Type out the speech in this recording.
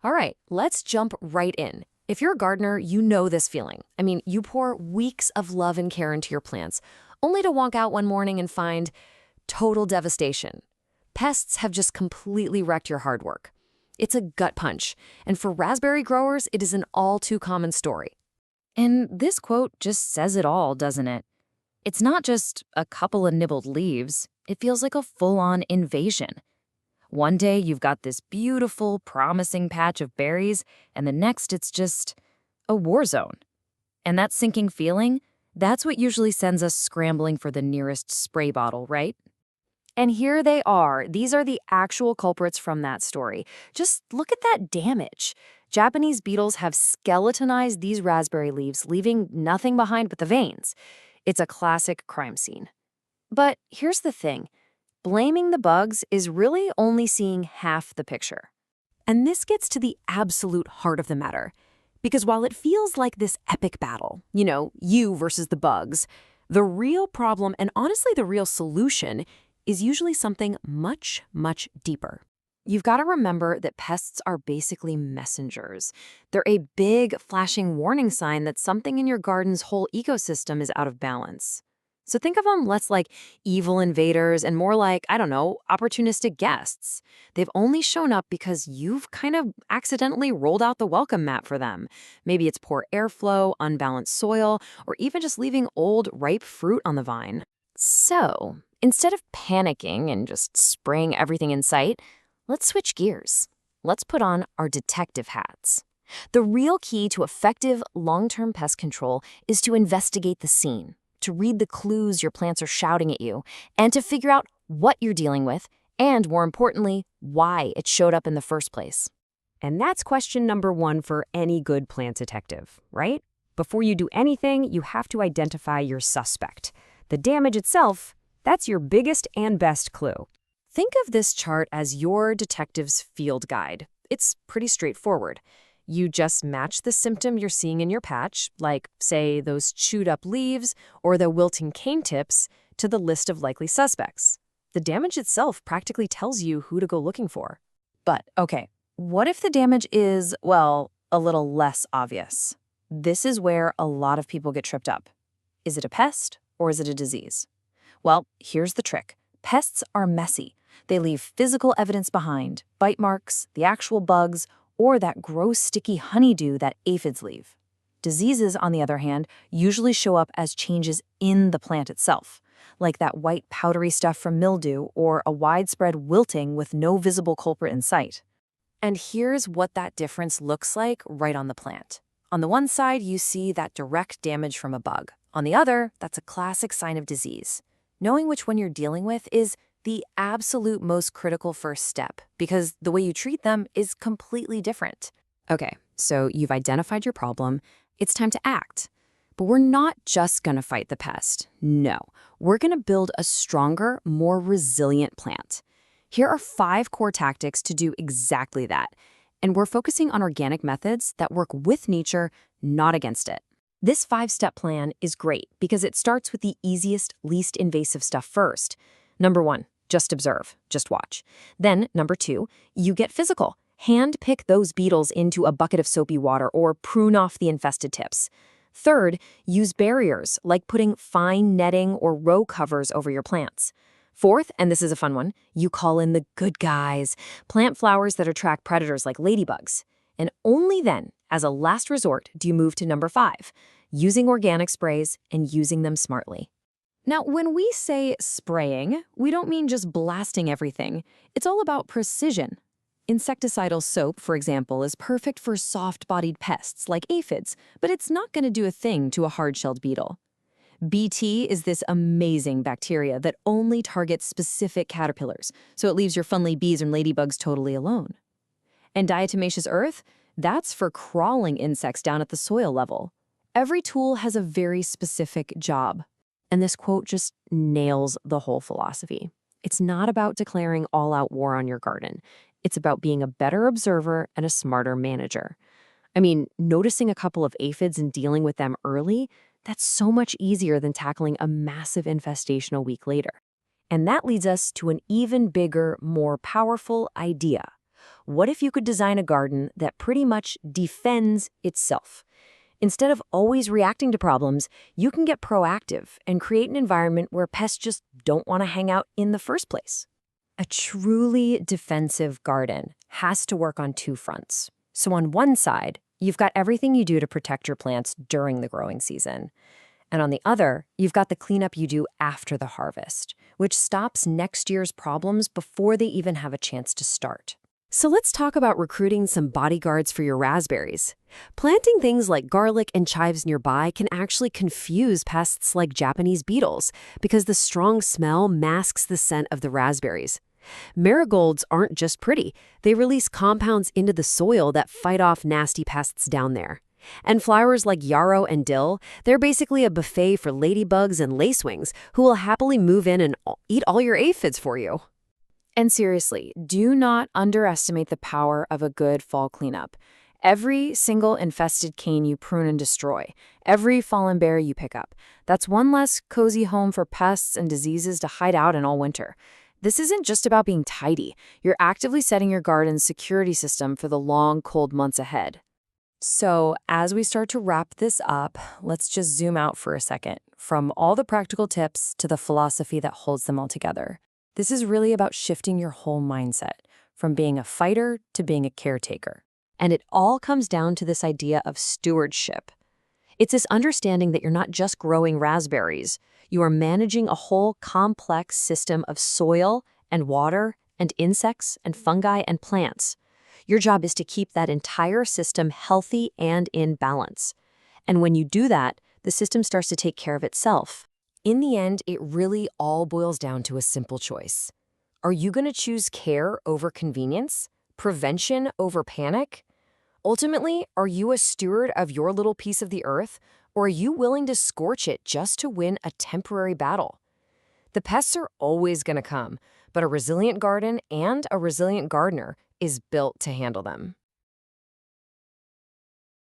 All right, let's jump right in. If you're a gardener, you know this feeling. I mean, you pour weeks of love and care into your plants, only to walk out one morning and find total devastation. Pests have just completely wrecked your hard work. It's a gut punch, and for raspberry growers, it is an all too common story. And this quote just says it all, doesn't it? It's not just a couple of nibbled leaves, it feels like a full-on invasion. One day you've got this beautiful, promising patch of berries, and the next it's just a war zone. And that sinking feeling, that's what usually sends us scrambling for the nearest spray bottle, right? And here they are. These are the actual culprits from that story. Just look at that damage. Japanese beetles have skeletonized these raspberry leaves, leaving nothing behind but the veins. It's a classic crime scene. But here's the thing. Blaming the bugs is really only seeing half the picture. And this gets to the absolute heart of the matter. Because while it feels like this epic battle, you versus the bugs, the real problem, and honestly the real solution, is usually something much, much deeper. You've got to remember that pests are basically messengers. They're a big, flashing warning sign that something in your garden's whole ecosystem is out of balance. So think of them less like evil invaders and more like, opportunistic guests. They've only shown up because you've kind of accidentally rolled out the welcome mat for them. Maybe it's poor airflow, unbalanced soil, or even just leaving old, ripe fruit on the vine. So, instead of panicking and just spraying everything in sight, let's switch gears. Let's put on our detective hats. The real key to effective long-term pest control is to investigate the scene, to read the clues your plants are shouting at you, and to figure out what you're dealing with, and more importantly, why it showed up in the first place. And that's question number one for any good plant detective, right? Before you do anything, you have to identify your suspect. The damage itself, that's your biggest and best clue. Think of this chart as your detective's field guide. It's pretty straightforward. You just match the symptom you're seeing in your patch, like, say, those chewed-up leaves or the wilting cane tips, to the list of likely suspects. The damage itself practically tells you who to go looking for. But, okay, what if the damage is, well, a little less obvious? This is where a lot of people get tripped up. Is it a pest or is it a disease? Well, here's the trick. Pests are messy. They leave physical evidence behind, bite marks, the actual bugs, or that gross sticky honeydew that aphids leave. Diseases, on the other hand, usually show up as changes in the plant itself, like that white powdery stuff from mildew or a widespread wilting with no visible culprit in sight. And here's what that difference looks like right on the plant. On the one side, you see that direct damage from a bug. On the other, that's a classic sign of disease. Knowing which one you're dealing with is the absolute most critical first step, because the way you treat them is completely different. Okay, so you've identified your problem. It's time to act. But we're not just going to fight the pest. No, we're going to build a stronger, more resilient plant. Here are 5 core tactics to do exactly that. And we're focusing on organic methods that work with nature, not against it. This 5-step plan is great because it starts with the easiest, least invasive stuff first. Number 1, just observe, just watch. Then, number 2, you get physical. Hand pick those beetles into a bucket of soapy water or prune off the infested tips. Third, use barriers, like putting fine netting or row covers over your plants. Fourth, and this is a fun one, you call in the good guys. Plant flowers that attract predators like ladybugs. And only then, as a last resort, do you move to number 5, using organic sprays and using them smartly. Now, when we say spraying, we don't mean just blasting everything. It's all about precision. Insecticidal soap, for example, is perfect for soft-bodied pests like aphids, but it's not going to do a thing to a hard-shelled beetle. BT is this amazing bacteria that only targets specific caterpillars, so it leaves your funly bees and ladybugs totally alone. And diatomaceous earth? That's for crawling insects down at the soil level. Every tool has a very specific job. And this quote just nails the whole philosophy. It's not about declaring all-out war on your garden. It's about being a better observer and a smarter manager. I mean, noticing a couple of aphids and dealing with them early, that's so much easier than tackling a massive infestation a week later. And that leads us to an even bigger, more powerful idea. What if you could design a garden that pretty much defends itself? Instead of always reacting to problems, you can get proactive and create an environment where pests just don't want to hang out in the first place. A truly defensive garden has to work on two fronts. So on one side, you've got everything you do to protect your plants during the growing season. And on the other, you've got the cleanup you do after the harvest, which stops next year's problems before they even have a chance to start. So let's talk about recruiting some bodyguards for your raspberries. Planting things like garlic and chives nearby can actually confuse pests like Japanese beetles because the strong smell masks the scent of the raspberries. Marigolds aren't just pretty, they release compounds into the soil that fight off nasty pests down there. And flowers like yarrow and dill, they're basically a buffet for ladybugs and lacewings who will happily move in and eat all your aphids for you. And seriously, do not underestimate the power of a good fall cleanup. Every single infested cane you prune and destroy, every fallen berry you pick up, that's one less cozy home for pests and diseases to hide out in all winter. This isn't just about being tidy. You're actively setting your garden's security system for the long, cold months ahead. So, as we start to wrap this up, let's just zoom out for a second, from all the practical tips to the philosophy that holds them all together. This is really about shifting your whole mindset, from being a fighter to being a caretaker. And it all comes down to this idea of stewardship. It's this understanding that you're not just growing raspberries, you are managing a whole complex system of soil and water and insects and fungi and plants. Your job is to keep that entire system healthy and in balance. And when you do that, the system starts to take care of itself. In the end, it really all boils down to a simple choice. Are you going to choose care over convenience? Prevention over panic? Ultimately, are you a steward of your little piece of the earth, or are you willing to scorch it just to win a temporary battle? The pests are always going to come, but a resilient garden and a resilient gardener is built to handle them.